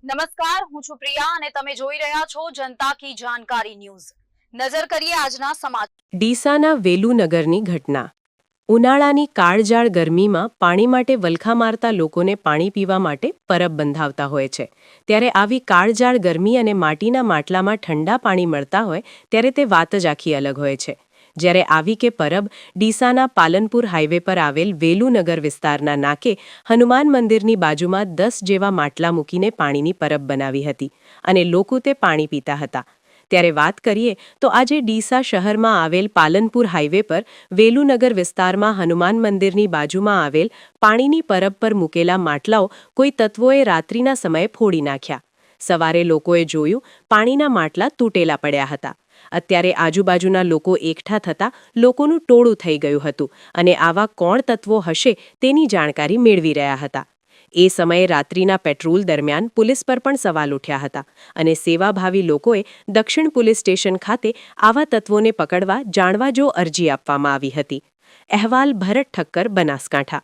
નમસ્કાર, હું છું પ્રિયા અને તમે જોઈ રહ્યા છો જનતા કી જાણકારી ન્યૂઝ। નજર કરીએ આજના સમાચાર। ડીસાના વેલુનગરની ઘટના। ઉનાળાની કાળજાળ ગરમીમાં પાણી માટે વલખા મારતા લોકોને પાણી પીવા માટે પરબ બંધાવતા હોય છે। ત્યારે આવી કાળજાળ ગરમી અને માટીના માટલામાં ઠંડા પાણી મળતા હોય ત્યારે તે વાત જ આખી અલગ હોય છે। જ્યારે આવી કે પરબ ડીસાના પાલનપુર હાઈવે પર આવેલ વેલુનગર વિસ્તારના નાકે હનુમાન મંદિરની બાજુમાં 10 જેવા માટલા મૂકીને પાણીની પરબ બનાવી હતી અને લોકો તે પાણી પીતા હતા। ત્યારે વાત કરીએ તો આજે ડીસા શહેરમાં આવેલ પાલનપુર હાઈવે પર વેલુનગર વિસ્તારમાં હનુમાન મંદિરની બાજુમાં આવેલ પાણીની પરબ પર મૂકેલા માટલાઓ કોઈ તત્વોએ રાત્રિના સમયે ફોડી નાખ્યા। સવારે લોકોએ જોયું પાણીના માટલા તૂટેલા પડ્યા હતા। અત્યારે આજુબાજુના લોકો એકઠા થતા લોકોનું ટોળું થઈ ગયું હતું અને આવા કોણ તત્વો હશે તેની જાણકારી મેળવી રહ્યા હતા। એ સમયે રાત્રિના પેટ્રોલ દરમિયાન પોલીસ પર પણ સવાલ ઉઠ્યા હતા અને સેવાભાવી લોકોએ દક્ષિણ પોલીસ સ્ટેશન ખાતે આવા તત્વોને પકડવા જાણવા જો અરજી આપવામાં આવી હતી। અહેવાલ ભરત ઠક્કર, બનાસકાંઠા।